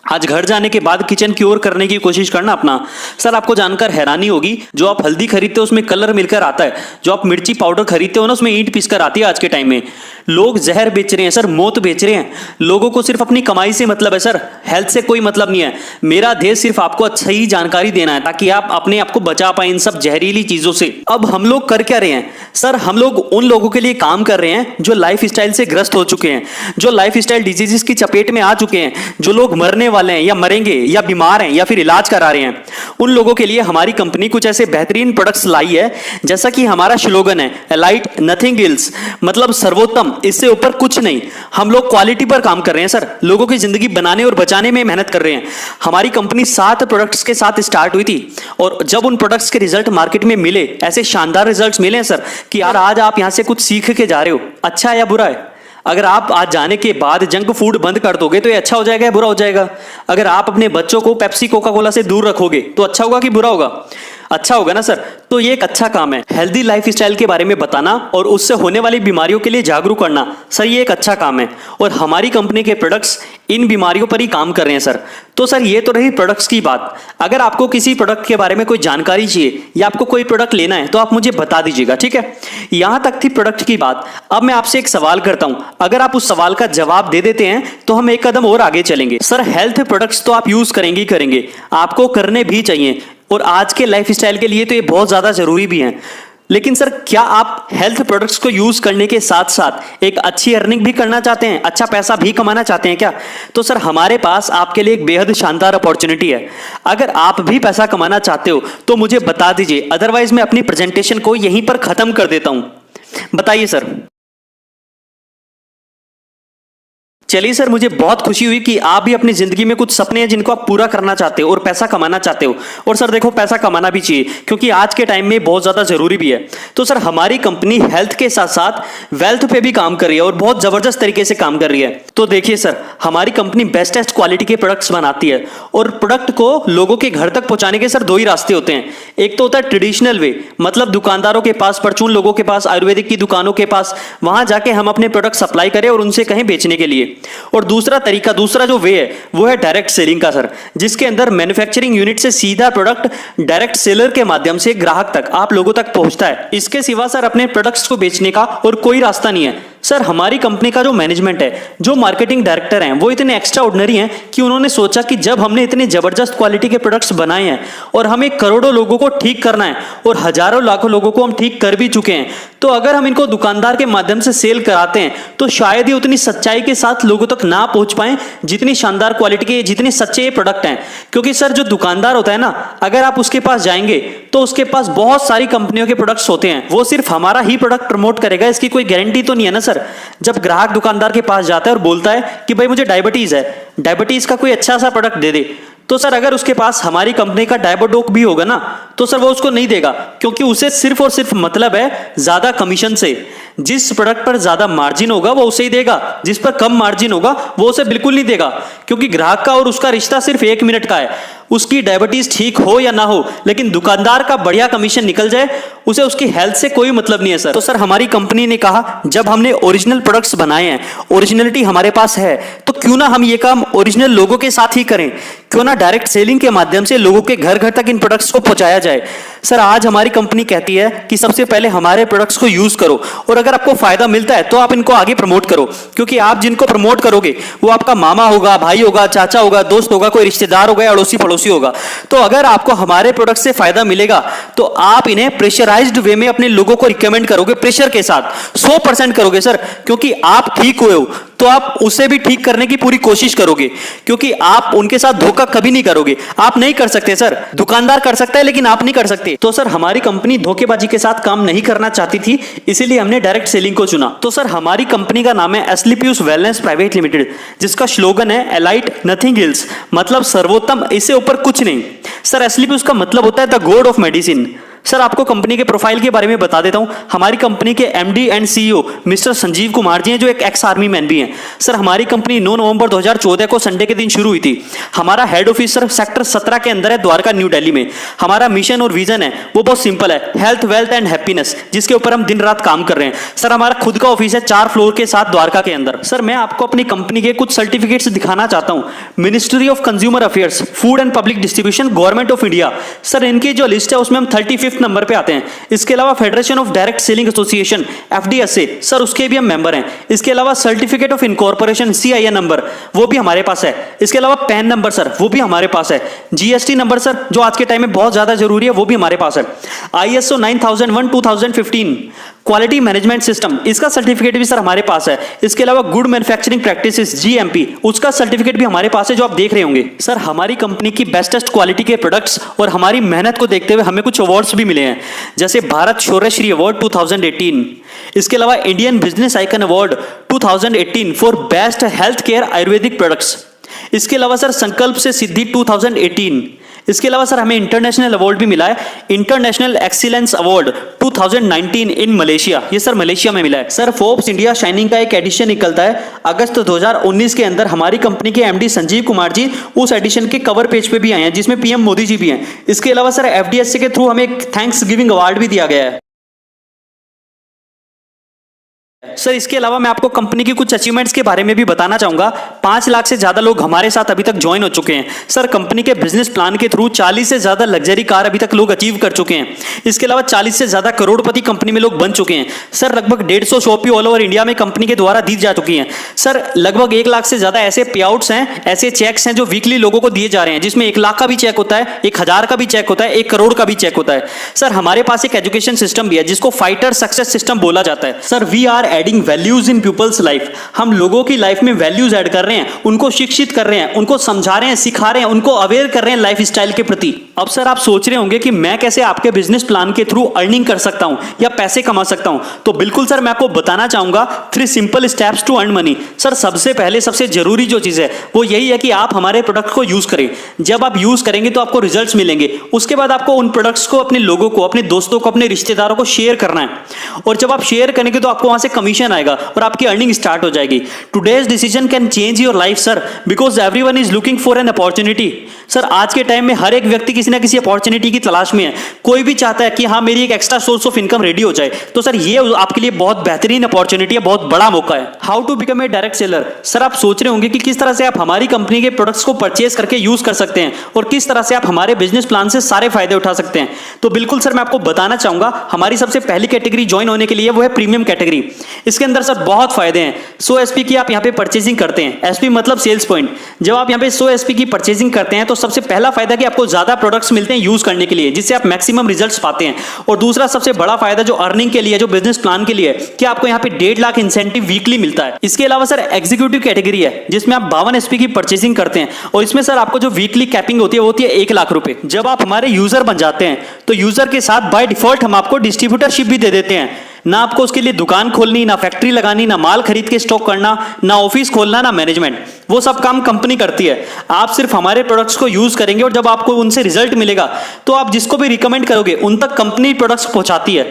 [SPEAKER 1] आज घर जाने के बाद किचन की ओर करने की कोशिश करना अपना। सर आपको जानकर हैरानी होगी, जो आप हल्दी खरीदते हो उसमें कलर मिलकर आता है, जो आप मिर्ची पाउडर खरीदते हो ना उसमें ईंट पीसकर आती है। आज के टाइम में लोग जहर बेच रहे हैं सर, मौत बेच रहे हैं। लोगों को सिर्फ अपनी कमाई से मतलब है सर, हेल्थ से कोई मतलब नहीं है। मेरा ध्येय सिर्फ आपको अच्छी जानकारी देना है ताकि आप अपने आप को बचा पाए इन सब जहरीली चीजों से। अब हम लोग कर क्या रहे हैं सर? हम लोग उन लोगों के लिए काम कर रहे हैं जो लाइफ स्टाइल से ग्रस्त हो चुके हैं, जो लाइफ स्टाइल डिजीजेस की चपेट में आ चुके हैं, जो लोग मरने वाले हैं या मरेंगे या बीमार हैं या फिर इलाज करा रहे हैं, उन लोगों के लिए हमारी कंपनी कुछ ऐसे बेहतरीन प्रोडक्ट्स लाई है, जैसा कि हमारा स्लोगन है एलाइट नथिंग एल्स, मतलब सर्वोत्तम, इससे ऊपर कुछ नहीं। हम लोग क्वालिटी पर काम कर रहे हैं सर, लोगों की जिंदगी बनाने और बचाने में मेहनत कर रहे हैं। हमारी कंपनी 7 प्रोडक्ट्स के साथ स्टार्ट हुई थी और जब उन प्रोडक्ट्स के रिजल्ट मार्केट में मिले, ऐसे शानदार रिजल्ट्स मिले हैं सर कि यार आज आप यहां से कुछ सीख के जा रहे हो, अच्छा है या बुरा है। अगर आप आज जाने के बाद जंक फूड बंद कर दोगे तो ये अच्छा हो जाएगा या बुरा हो जाएगा। अगर आप अपने बच्चों को पेप्सी कोका कोला से दूर रखोगे तो अच्छा होगा कि बुरा होगा, अच्छा होगा ना सर। तो ये एक अच्छा काम है, हेल्दी लाइफ स्टाइल के बारे में बताना और उससे होने वाली बीमारियों के लिए जागरूक करना, सर ये एक अच्छा काम है और हमारी कंपनी के प्रोडक्ट्स इन बीमारियों पर ही काम कर रहे हैं सर। तो सर ये तो रही प्रोडक्ट्स की बात। अगर आपको किसी प्रोडक्ट के बारे में कोई जानकारी चाहिए या आपको कोई प्रोडक्ट लेना है तो आप मुझे बता दीजिएगा, ठीक है। यहां तक थी प्रोडक्ट की बात। अब मैं आपसे एक सवाल करता हूं, अगर आप उस सवाल का जवाब दे देते हैं तो हम एक कदम और आगे चलेंगे। सर हेल्थ प्रोडक्ट्स तो आप यूज करेंगे ही करेंगे, आपको करने भी चाहिए और आज के लाइफ स्टाइल के लिए तो ये बहुत ज्यादा जरूरी भी है। लेकिन सर क्या आप हेल्थ प्रोडक्ट्स को यूज करने के साथ साथ एक अच्छी अर्निंग भी करना चाहते हैं, अच्छा पैसा भी कमाना चाहते हैं क्या? तो सर हमारे पास आपके लिए एक बेहद शानदार अपॉर्चुनिटी है। अगर आप भी पैसा कमाना चाहते हो तो मुझे बता दीजिए, अदरवाइज मैं अपनी प्रेजेंटेशन को यहीं पर खत्म कर देता हूं। बताइए सर। चलिए सर, मुझे बहुत खुशी हुई कि आप भी अपनी जिंदगी में कुछ सपने हैं जिनको आप पूरा करना चाहते हो और पैसा कमाना चाहते हो। और सर देखो, पैसा कमाना भी चाहिए क्योंकि आज के टाइम में बहुत ज्यादा जरूरी भी है। तो सर हमारी कंपनी हेल्थ के साथ साथ वेल्थ पे भी काम कर रही है और बहुत जबरदस्त तरीके से काम कर रही है। तो देखिए सर, हमारी कंपनी बेस्टेस्ट क्वालिटी के प्रोडक्ट्स बनाती है और प्रोडक्ट को लोगों के घर तक पहुंचाने के सर 2 ही रास्ते होते हैं। एक तो होता है ट्रेडिशनल वे, मतलब दुकानदारों के पास, परचून लोगों के पास, आयुर्वेदिक की दुकानों के पास, वहां जाके हम अपने प्रोडक्ट सप्लाई करें और उनसे कहें बेचने के लिए। और दूसरा जो वे है वो है डायरेक्ट सेलिंग का सर, जिसके अंदर मैन्युफैक्चरिंग यूनिट से सीधा प्रोडक्ट डायरेक्ट सेलर के माध्यम से ग्राहक तक, आप लोगों तक पहुंचता है। इसके सिवा सर अपने प्रोडक्ट्स को बेचने का और कोई रास्ता नहीं है। सर हमारी कंपनी का जो मैनेजमेंट है, जो मार्केटिंग डायरेक्टर हैं, वो इतने एक्स्ट्रा ऑर्डिनरी हैं कि उन्होंने सोचा कि जब हमने इतने जबरदस्त क्वालिटी के प्रोडक्ट्स बनाए हैं और हमें करोड़ों लोगों को ठीक करना है और हजारों लाखों लोगों को हम ठीक कर भी चुके हैं, तो अगर हम इनको दुकानदार के माध्यम से सेल कराते हैं तो शायद ही उतनी सच्चाई के साथ लोगों तक ना पहुंच पाए जितनी शानदार क्वालिटी के, जितने सच्चे ये प्रोडक्ट हैं। क्योंकि सर जो दुकानदार होता है ना, अगर आप उसके पास जाएंगे तो उसके पास बहुत सारी कंपनियों के प्रोडक्ट्स होते हैं, वो सिर्फ हमारा ही प्रोडक्ट प्रमोट करेगा, इसकी कोई गारंटी तो नहीं है ना सर। जब ग्राहक दुकानदार के पास जाता है और बोलता है कि भाई मुझे डायबिटीज है, डायबिटीज का कोई अच्छा सा प्रोडक्ट दे दे, तो सर अगर उसके पास हमारी कंपनी का डायबोडोक भी होगा ना तो सर वो उसको नहीं देगा, क्योंकि उसे सिर्फ और सिर्फ मतलब है ज्यादा कमीशन से। जिस प्रोडक्ट पर ज्यादा मार्जिन होगा वो उसे ही देगा, जिस पर कम मार्जिन होगा वो उसे बिल्कुल नहीं देगा। क्योंकि ग्राहक का और उसका रिश्ता सिर्फ 1 मिनट का है, उसकी डायबिटीज ठीक हो या ना हो, लेकिन दुकानदार का बढ़िया कमीशन निकल जाए, उसे उसकी हेल्थ से कोई मतलब नहीं है सर। तो सर हमारी कंपनी ने कहा जब हमने ओरिजिनल प्रोडक्ट्स बनाए हैं, ओरिजिनलिटी हमारे पास है, तो क्यों ना हम ये काम ओरिजिनल लोगों के साथ ही करें, क्यों ना डायरेक्ट सेलिंग के माध्यम से लोगों के घर घर तक इन प्रोडक्ट्स को पहुंचाया जाए। सर आज हमारी कंपनी कहती है कि सबसे पहले हमारे प्रोडक्ट्स को यूज करो और अगर आपको फायदा मिलता है तो आप इनको आगे प्रमोट करो, क्योंकि आप जिनको प्रमोट करोगे वो आपका मामा होगा, भाई होगा, चाचा होगा, दोस्त होगा, कोई रिश्तेदार होगा, अड़ोसी पड़ोसी होगा। तो अगर आपको हमारे प्रोडक्ट से फायदा मिलेगा तो आप इन्हें प्रेशराइज्ड वे में अपने लोगों को रिकमेंड करोगे, प्रेशर के साथ 100% करोगे सर, क्योंकि आप ठीक हुए हो तो आप उसे भी ठीक करने की पूरी कोशिश करोगे, क्योंकि आप उनके साथ धोखा कभी नहीं करोगे। आप नहीं कर सकते सर, दुकानदार कर सकता है लेकिन आप नहीं कर सकते। तो सर हमारी कंपनी धोखेबाजी के साथ काम नहीं करना चाहती थी, इसीलिए हमने डायरेक्ट सेलिंग को चुना। तो सर हमारी कंपनी का नाम है एस्लीपियस वेलनेस प्राइवेट लिमिटेड, जिसका स्लोगन है एलाइट नथिंग एल्स, मतलब सर्वोत्तम, इससे ऊपर कुछ नहीं। सर एस्लीपियस का मतलब होता है the god of medicine. Sir आपको कंपनी के प्रोफाइल के बारे में बता देता हूं। हमारी कंपनी के MD and CEO mister Sanjeev Kumar ji हैं, जो एक एक्स आर्मी मैन भी हैं। सर हमारी कंपनी 9 नवंबर 2014 को संडे के दिन शुरू हुई थी। हमारा हेड ऑफिस सर सेक्टर 17 के अंदर है, द्वारका न्यू दिल्ली में। हमारा मिशन और विजन है वो बहुत सिंपल है, हेल्थ वेल्थ एंड हैप्पीनेस, जिसके ऊपर हम दिन रात काम कर रहे हैं। सर हमारा खुद का ऑफिस है 4 फ्लोर के साथ द्वारका के अंदर। सर मैं आपको अपनी कंपनी के कुछ सर्टिफिकेट्स दिखाना चाहता हूं। Ministry of consumer affairs, food and public distribution, government of India. Sir इनकी जो लिस्ट है उसमें हम 35 5th नंबर पे आते हैं। इसके अलावा federation of direct selling association FDSA sir, उसके भी हम मेंबर हैं। इसके अलावा certificate of incorporation CIN number वो भी हमारे पास है। इसके अलावा पैन नंबर सर वो भी हमारे पास है। GST नंबर सर जो आज के टाइम में बहुत ज्यादा जरूरी है वो भी हमारे पास है। ISO 9001 2015 क्वालिटी मैनेजमेंट सिस्टम इसका सर्टिफिकेट भी सर हमारे पास है। इसके अलावा गुड मैन्युफैक्चरिंग प्रैक्टिसेस GMP उसका सर्टिफिकेट भी हमारे पास है जो आप देख रहे होंगे। सर हमारी कंपनी की बेस्टेस्ट क्वालिटी के प्रोडक्ट्स और हमारी मेहनत को देखते हुए हमें कुछ अवार्ड्स भी मिले हैं, जैसे भारत शौर्यश्री अवार्ड 2018। इसके अलावा Indian business icon award 2018 for best health care Ayurvedic products. इसके अलावा सर संकल्प से सिद्धि 2018। इसके अलावा सर हमें इंटरनेशनल अवार्ड भी मिला है, international excellence award 2019 in Malaysia. ये सर मलेशिया में मिला है। सर फोर्ब्स इंडिया शाइनिंग का एक एडिशन निकलता है अगस्त 2019 के अंदर। हमारी कंपनी के MD संजीव कुमार जी उस एडिशन के कवर पेज पे भी आए हैं, जिसमें PM मोदी जी भी हैं। इसके अलावा सर FDSA के थ्रू हमें एक थैंक्स गिविंग अवार्ड भी दिया गया है। सर इसके अलावा मैं आपको कंपनी की कुछ अचीवमेंट्स के बारे में भी बताना चाहूंगा। 5 लाख से ज्यादा लोग हमारे साथ अभी तक ज्वाइन हो चुके हैं। सर कंपनी के बिजनेस प्लान के थ्रू 40 से ज्यादा लग्जरी कार अभी तक लोग अचीव कर चुके हैं। इसके अलावा 40 से ज्यादा करोड़पति कंपनी में लोग बन चुके हैं। सर लगभग 150 शॉपी ऑल ओवर इंडिया में कंपनी के द्वारा दी जा चुकी हैं। सर लगभग 1 लाख से ज्यादा ऐसे पे आउट्स हैं, ऐसे चेक्स हैं जो वीकली लोगों को दिए जा रहे हैं, जिसमें 1 लाख का भी चेक होता है, 1000 का भी चेक होता है, 1 करोड़ का भी चेक होता है। सर हमारे पास एक एजुकेशन सिस्टम भी है जिसको फाइटर सक्सेस सिस्टम बोला जाता है। Sir we are adding values in people's life. हम लोगों की लाइफ में वैल्यूज ऐड कर रहे हैं, उनको शिक्षित कर रहे हैं, उनको समझा रहे हैं, सिखा रहे हैं, उनको अवेयर कर रहे हैं लाइफ स्टाइल के प्रति। अब सर आप सोच रहे होंगे कि मैं कैसे आपके बिजनेस प्लान के थ्रू अर्निंग कर सकता हूं या पैसे कमा सकता हूं। तो बिल्कुल सर मैं आपको बताना चाहूंगा 3 simple steps to earn money. Sir सबसे पहले सबसे जरूरी जो चीज है वो यही है कि आप हमारे प्रोडक्ट को यूज करें। जब आप यूज करेंगे तो आपको रिजल्ट्स मिलेंगे। उसके बाद आपको उन प्रोडक्ट्स को अपने लोगों को, अपने दोस्तों को, अपने रिश्तेदारों को शेयर करना है, और जब आप शेयर करेंगे तो आपको वहां से कमीशन आएगा और आपकी अर्निंग स्टार्ट हो जाएगी। Today's decision can change your life sir, because everyone is looking for an opportunity. Sir आज के टाइम में हर एक व्यक्ति किसी ना किसी अपॉर्चुनिटी की तलाश में है। कोई भी चाहता है कि हाँ मेरी एक extra source of income ready हो जाए। तो सर ये आपके लिए बहुत बेहतरीन अपॉर्चुनिटी है, बहुत बड़ा मौका है। How to become a direct seller. Sir आप सोच रहे होंगे कि किस तरह से आप हमारी कंपनी के प्रोडक्ट्स को परचेज करके यूज कर सकते हैं और किस तरह से आप हमारे बिजनेस प्लान से सारे फायदे उठा सकते हैं। तो बिल्कुल सर मैं आपको बताना चाहूंगा हमारी सबसे पहली कैटेगरी ज्वाइन होने के लिए वो है प्रीमियम कैटेगरी। इसके अंदर सर बहुत फायदे हैं। 100 SP की आप यहाँ पे परचेजिंग करते हैं। SP मतलब सेल्स पॉइंट। जब आप यहाँ पे 100 SP की परचेजिंग करते हैं तो सबसे पहला फायदा कि आपको ज्यादा प्रोडक्ट्स मिलते हैं यूज करने के लिए, जिससे आप मैक्सिमम रिजल्ट्स पाते हैं। और दूसरा सबसे बड़ा फायदा जो अर्निंग के लिए, जो बिजनेस प्लान के लिए, कि आपको यहाँ पे 1.5 लाख इंसेंटिव वीकली मिलता है। इसके अलावा सर एग्जीक्यूटिव कैटेगरी है जिसमें आप 52 SP की परचेजिंग करते हैं और इसमें सर आपको जो वीकली कैपिंग होती है वो होती है 1 लाख रुपए। जब आप हमारे यूजर बन जाते हैं तो यूजर के साथ बाय डिफॉल्ट हम आपको डिस्ट्रीब्यूटरशिप भी दे देते हैं। ना आपको उसके लिए दुकान खोलनी, ना फैक्ट्री लगानी, ना माल खरीद के स्टॉक करना, ना ऑफिस खोलना, ना मैनेजमेंट। वो सब काम कंपनी करती है। आप सिर्फ हमारे प्रोडक्ट्स को यूज करेंगे और जब आपको उनसे रिजल्ट मिलेगा तो आप जिसको भी रिकमेंड करोगे उन तक कंपनी प्रोडक्ट्स पहुंचाती है।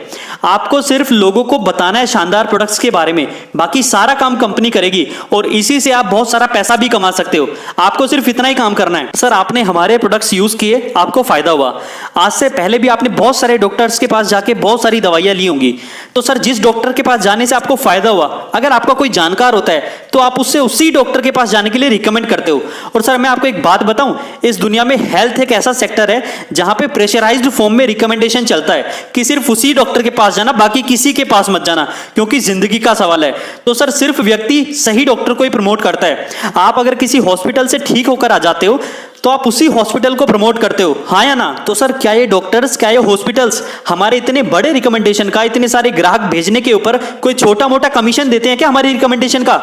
[SPEAKER 1] आपको सिर्फ लोगों को बताना है शानदार प्रोडक्ट्स के बारे में, बाकी सारा काम कंपनी करेगी और इसी से आप बहुत सारा पैसा भी कमा सकते हो। आपको सिर्फ इतना ही काम करना है। सर आपने हमारे प्रोडक्ट्स यूज किए, आपको फायदा हुआ। आज से पहले भी आपने बहुत सारे डॉक्टर्स के पास जाके बहुत सारी दवाइयां ली होंगी। तो सर जिस डॉक्टर के पास जाने से आपको फायदा हुआ, अगर आपका कोई जानकार होता है तो आप उससे उसी डॉक्टर के पास जाने के लिए रिकमेंड करते हो। और सर मैं आपको एक बात बताऊं, इस दुनिया में हेल्थ एक ऐसा सेक्टर है जहां पे प्रेशराइज्ड फॉर्म में रिकमेंडेशन चलता है कि सिर्फ उसी डॉक्टर के पास जाना, बाकी किसी के पास मत जाना, क्योंकि जिंदगी का सवाल है। तो सर सिर्फ व्यक्ति सही डॉक्टर को ही प्रमोट करता है। आप अगर किसी हॉस्पिटल से ठीक होकर आ जाते हो तो आप उसी हॉस्पिटल को प्रमोट करते हो, हाँ या ना। तो सर क्या ये डॉक्टर्स, क्या ये हॉस्पिटल्स हमारे इतने बड़े रिकमेंडेशन का, इतने सारे ग्राहक भेजने के ऊपर कोई छोटा मोटा कमीशन देते हैं क्या? हमारी रिकमेंडेशन का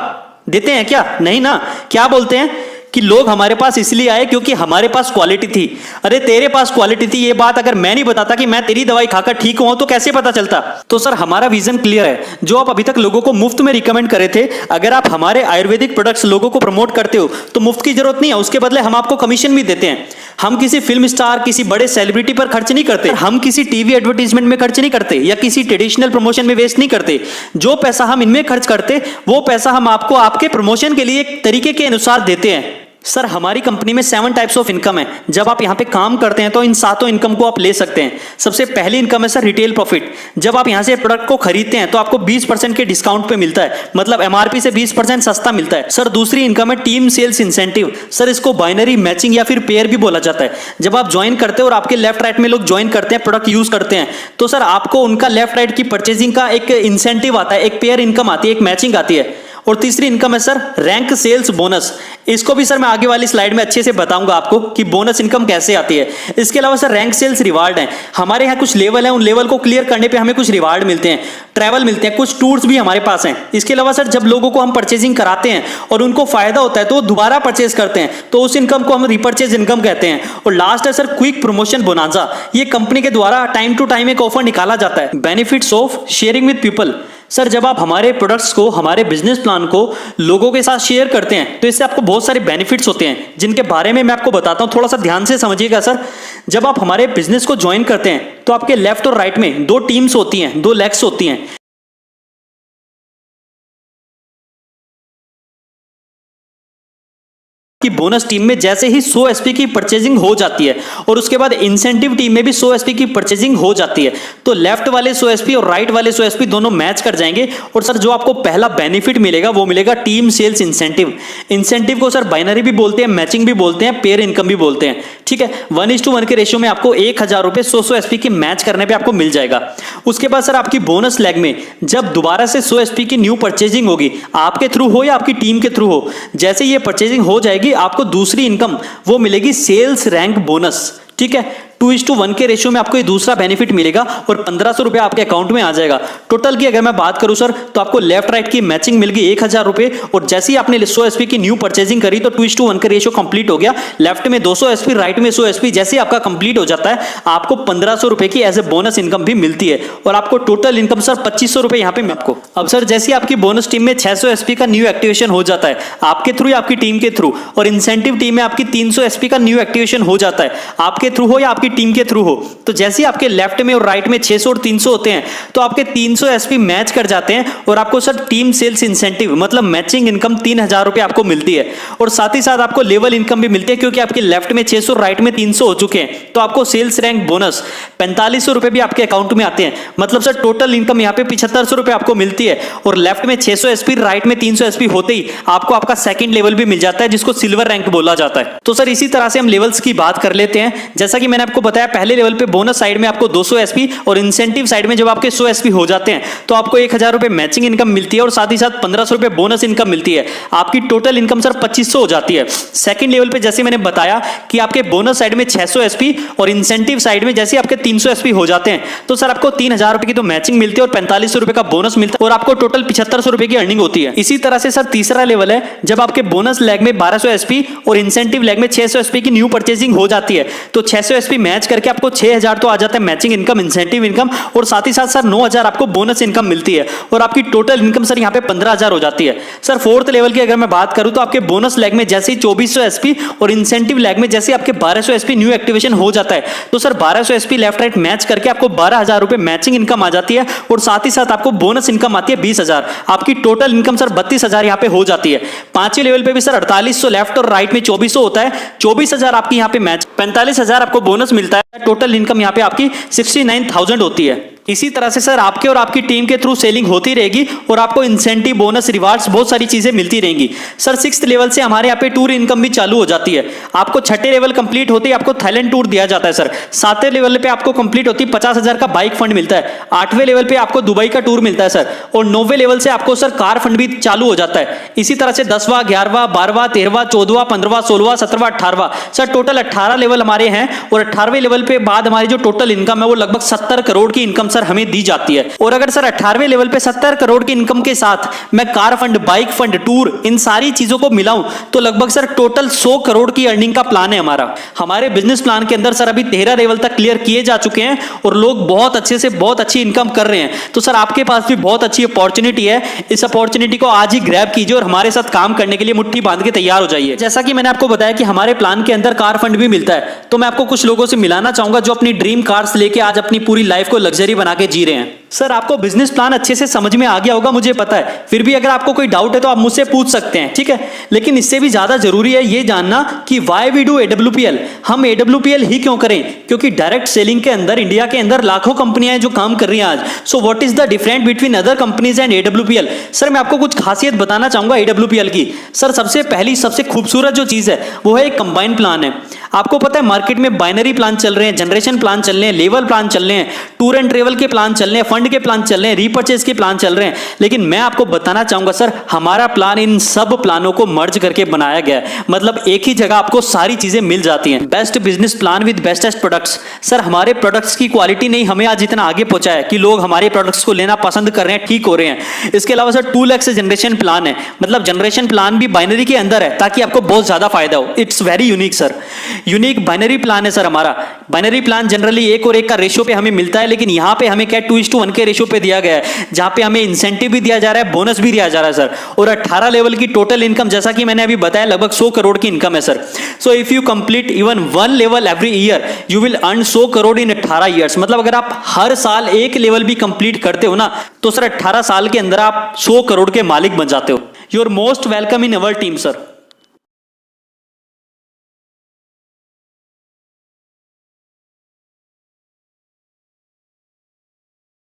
[SPEAKER 1] देते हैं क्या? नहीं ना। क्या बोलते हैं कि लोग हमारे पास इसलिए आए क्योंकि हमारे पास क्वालिटी थी। अरे तेरे पास क्वालिटी थी, ये बात अगर मैं नहीं बताता कि मैं तेरी दवाई खाकर ठीक हुआ तो कैसे पता चलता? तो सर हमारा विजन क्लियर है। जो आप अभी तक लोगों को मुफ्त में रिकमेंड करे थे, अगर आप हमारे आयुर्वेदिक प्रोडक्ट्स लोगों को प्रमोट करते हो तो मुफ्त की जरूरत नहीं है, उसके बदले हम आपको कमीशन भी देते हैं। हम किसी फिल्म स्टार, किसी बड़े सेलिब्रिटी पर खर्च नहीं करते, हम किसी टीवी एडवर्टीजमेंट में खर्च नहीं करते या किसी ट्रेडिशनल प्रमोशन में वेस्ट नहीं करते। जो पैसा हम इनमें खर्च करते वो पैसा हम आपको आपके प्रमोशन के लिए एक तरीके के अनुसार देते हैं। सर हमारी कंपनी में 7 टाइप्स ऑफ इनकम है। जब आप यहाँ पे काम करते हैं तो इन 7 इनकम को आप ले सकते हैं। सबसे पहली इनकम है सर रिटेल प्रॉफिट। जब आप यहाँ से प्रोडक्ट को खरीदते हैं तो आपको 20% के डिस्काउंट पे मिलता है, मतलब एमआरपी से 20% सस्ता मिलता है। सर दूसरी इनकम है टीम सेल्स इंसेंटिव। सर इसको बाइनरी मैचिंग या फिर पेयर भी बोला जाता है। जब आप ज्वाइन करते हो और आपके लेफ्ट राइट में लोग ज्वाइन करते हैं, प्रोडक्ट यूज करते हैं, तो सर आपको उनका लेफ्ट राइट की परचेजिंग का एक इंसेंटिव आता है, एक पेयर इनकम आती है, एक मैचिंग आती है। और तीसरी इनकम है सर रैंक सेल्स बोनस। इसको भी सर मैं आगे वाली स्लाइड में अच्छे से बताऊंगा आपको कि बोनस इनकम कैसे आती है। इसके अलावा सर रैंक सेल्स रिवार्ड है। हमारे यहाँ कुछ लेवल है, उन लेवल को क्लियर करने पे हमें कुछ रिवार्ड मिलते हैं, ट्रैवल मिलते हैं, कुछ टूर्स भी हमारे पास हैं। इसके अलावा सर जब लोगों को हम परचेजिंग कराते हैं और उनको फायदा होता है तो वो दोबारा परचेज करते हैं, तो उस इनकम को हम रिपर्चेज इनकम कहते हैं। और लास्ट है सर क्विक प्रमोशन बोनांजा। ये कंपनी के द्वारा टाइम टू टाइम एक ऑफर निकाला जाता है, benefits of sharing with people. Sir जब आप हमारे प्रोडक्ट्स को, हमारे बिजनेस प्लान को लोगों के साथ शेयर करते हैं तो इससे आपको बहुत सारे बेनिफिट्स होते हैं, जिनके बारे में मैं आपको बताता हूं। थोड़ा सा ध्यान से समझिएगा सर। जब आप हमारे बिजनेस को ज्वाइन करते हैं तो आपके लेफ्ट और राइट में 2 टीम्स होती हैं, 2 लेग्स होती हैं। कि बोनस टीम में जैसे ही 100 एसपी की परचेजिंग हो जाती है और उसके बाद इंसेंटिव टीम में भी 100 एसपी की परचेजिंग हो जाती है, तो लेफ्ट वाले 100 एसपी और राइट वाले 100 एसपी दोनों मैच कर जाएंगे। और सर जो आपको पहला बेनिफिट मिलेगा वो मिलेगा टीम सेल्स इंसेंटिव। इंसेंटिव को सर बाइनरी भी बोलते हैं, मैचिंग भी बोलते हैं, पेयर इनकम भी बोलते हैं। ठीक है, 1:1 के रेशियो में आपको 1000 रुपए 100 एसपी की मैच करने पे आपको मिल जाएगा। उसके बाद सर आपकी बोनस लेग में जब दोबारा से 100 एसपी की न्यू परचेजिंग होगी, आपके थ्रू हो या आपकी टीम के थ्रू हो, जैसे ये परचेजिंग हो जाएगी आपको दूसरी इनकम वो मिलेगी सेल्स रैंक बोनस। ठीक है, 2:1 के रेशियो में आपको ये दूसरा बेनिफिट मिलेगा और 1500 रुपए आपके अकाउंट में आ जाएगा। टोटल की अगर मैं बात करूं सर तो आपको लेफ्ट राइट की मैचिंग मिल गई 1000 रुपए, और जैसे ही आपने 100 एसपी की न्यू परचेजिंग करी तो 2:1 का रेशियो कंप्लीट हो गया। लेफ्ट में 200 एसपी, राइट में 100 एसपी, जैसे ही आपका कंप्लीट हो जाता है आपको 1500 रुपए की एज ए बोनस इनकम भी मिलती है, और आपको टोटल इनकम सर 2500 रुपए यहाँ पे आपको। अब सर जैसे आपकी बोनस टीम में 600 एसपी का न्यू एक्टिवेशन हो जाता है आपके थ्रू या आपकी टीम के थ्रू, और इंसेंटिव टीम में आपकी 300 एसपी का न्यू एक्टिवेशन हो जाता है आपके थ्रू हो या आपकी टीम के थ्रू हो, तो जैसे ही आपके लेफ्ट में और राइट में 600 और 300 होते हैं तो आपके 300 एसपी मैच कर जाते हैं और आपको सर टीम सेल्स इंसेंटिव मतलब मैचिंग इनकम 3000 रुपए आपको मिलती है। और साथ ही साथ आपको लेवल इनकम भी मिलती है, क्योंकि आपके लेफ्ट में 600 राइट में 300 हो चुके हैं, तो आपको सेल्स रैंक बोनस 4500 रुपए भी आपके अकाउंट में आते हैं। मतलब सर टोटल इनकम यहाँ पे 7500 रुपए आपको मिलती है, और लेफ्ट में 600 एसपी, राइट में 300 एसपी होते ही आपको आपका सेकंड लेवल भी मिल जाता है, जिसको सिल्वर रैंक बोला जाता है। तो सर इसी तरह से हम लेवल्स की बात कर लेते हैं। जैसा कि मैंने आपको बताया, पहले लेवल पे बोनस साइड में आपको 200 एसपी और इंसेंटिव साइड में जब आपके 100 एसपी हो जाते हैं तो आपको 1000 रुपए मैचिंग इनकम मिलती है, और साथ ही साथ 1500 रुपए बोनस इनकम मिलती है। आपकी टोटल इनकम सर 2500 हो जाती है। सेकंड लेवल पे जैसे मैंने बताया कि आपके बोनस साइड में 600 एसपी और इंसेंटिव साइड में जैसे आपके 300 एसपी हो जाते हैं तो सर आपको 3000 रुपए की तो मैचिंग मिलती है और 4500 रुपए का बोनस मिलता है, और आपको टोटल 7500 रुपए की अर्निंग होती है। इसी तरह से सर तीसरा लेवल है जब आपके बोनस लेग में 1200 एसपी और इंसेंटिव लेग में 600 एसपी की न्यू परचेजिंग हो जाती है, तो 600 एसपी मैच करके आपको 6000 तो आ जाता है मैचिंग इनकम, इंसेंटिव इनकम, और साथ ही साथ सर 9000 आपको बोनस इनकम मिलती है, और आपकी टोटल इनकम सर यहाँ पे 15000 हो जाती है। सर फोर्थ लेवल की अगर मैं बात करूं तो आपके बोनस लेग में जैसे ही 2400 एसपी और इंसेंटिव लेग में जैसे आपके 1200 एसपी न्यू एक्टिवेशन हो जाता है तो sir 1200 SP left right match करके आपको 12000 रुपए मैचिंग इनकम आ जाती है, और साथ ही साथ आपको बोनस इनकम आती है 20000। आपकी टोटल इनकम सर 32000 यहाँ पे हो जाती है। पांचवें लेवल पे भी सर 4800 लेफ्ट और राइट में 2400 होता है, 24000 आपकी यहाँ पे मैच, 45000 आपको बोनस मिलता है। टोटल इनकम यहाँ पे आपकी 69000 होती है। इसी तरह से सर आपके और आपकी टीम के थ्रू सेलिंग होती रहेगी और आपको इंसेंटिव, बोनस, रिवार्ड्स बहुत सारी चीजें मिलती रहेंगी। सर 6th लेवल से हमारे यहाँ पे टूर इनकम भी चालू हो जाती है। आपको 6ठे लेवल कंप्लीट होते ही आपको थाईलैंड टूर दिया जाता है सर। 7वें लेवल पे आपको कंप्लीट होती 50000 का बाइक फंड मिलता है। 8वें लेवल पे आपको दुबई का टूर मिलता है सर, और 9वें लेवल से आपको सर कार फंड भी चालू हो जाता है। इसी तरह से 10वां, 11वां, 12वां, 13वां, 14वां, 15वां, 16वां, 17वां, 18वां, सर टोटल 18 लेवल हमारे हैं, और 18वें लेवल पे बाद हमारी जो टोटल इनकम है वो लगभग 70 करोड़ की इनकम सर हमें दी जाती है। और अगर सर 18वें लेवल पे 70 करोड़ की इनकम के साथ मैं car fund, bike fund, tour, इन सारी चीजों को मिलाऊं तो लगभग सर टोटल 100 करोड़ की अर्निंग का प्लान है हमारा। हमारे बिजनेस प्लान के अंदर सर अभी 13 लेवल तक क्लियर किए जा चुके हैं और लोग बहुत अच्छे से बहुत अच्छी इनकम कर रहे हैं। तो सर आपके पास भी बहुत अच्छी अपॉर्चुनिटी है, इस अपॉर्चुनिटी को आज ही ग्रैब कीजिए और हमारे साथ काम करने के लिए मुट्ठी बांध के तैयार हो जाइए। जैसा कि मैंने आपको बताया कि हमारे प्लान के अंदर कार फंड भी मिलता है, तो मैं आपको कुछ लोगों से मिलाना चाहूंगा जो अपनी ड्रीम कार्स लेके आज अपनी पूरी लाइफ को लग्जरी बना के जी रहे हैं। सर आपको बिजनेस प्लान अच्छे से समझ में आ गया होगा, मुझे पता है, फिर भी अगर आपको कोई डाउट है तो आप मुझसे पूछ सकते हैं, ठीक है। लेकिन इससे भी ज्यादा जरूरी है ये जानना कि वाई वी डू AWPL, हम AWPL ही क्यों करें, क्योंकि डायरेक्ट सेलिंग के अंदर इंडिया के अंदर लाखों कंपनियां हैं जो काम कर रही हैं आज। So what is the difference between other companies and AWPL? Sir मैं आपको कुछ खासियत बताना चाहूंगा AWPL की। सर सबसे पहली सबसे खूबसूरत जो चीज है वो है एक कंबाइन प्लान है। आपको पता है मार्केट में बाइनरी प्लान चल रहे हैं, जनरेशन प्लान चल रहे हैं, लेवल प्लान चल रहे हैं, टूर एंड ट्रेवल के प्लान चल रहे हैं, फंड के प्लान चल रहे हैं, रीपर्चेज के प्लान चल रहे हैं। लेकिन मैं आपको बताना चाहूंगा सर हमारा प्लान इन सब प्लानों को मर्ज करके बनाया गया है। मतलब एक ही जगह आपको सारी चीजें मिल जाती हैं। Best business plan with bestest products. Sir हमारे प्रोडक्ट्स की क्वालिटी नहीं हमें आज इतना आगे पहुंचा है कि लोग हमारे प्रोडक्ट्स को लेना पसंद कर रहे हैं, ठीक हो रहे हैं। इसके अलावा सर 2 लाख से जनरेशन प्लान है, मतलब जनरेशन प्लान भी बाइनरी के अंदर है ताकि आपको बहुत ज्यादा फायदा हो। It's very unique sir, unique binary plan है सर हमारा। बाइनरी प्लान जनरली 1 और 1 का रेशियो पे हमें मिलता है, लेकिन यहां पे हमें क्या 2:1 के रेशियो पे दिया गया है, जहां पे हमें इंसेंटिव भी दिया जा रहा है, बोनस भी दिया जा रहा है सर। और 18 लेवल की टोटल इनकम, जैसा कि मैंने अभी बताया, लगभग 100 करोड़ की इनकम है sir. So if you complete even 1 level every year you will earn 100 crore in 18 years. मतलब अगर आप हर साल 1 लेवल भी कंप्लीट करते हो ना तो सर 18 साल के अंदर आप 100 करोड़ के मालिक बन जाते हो। You are most welcome in our team sir.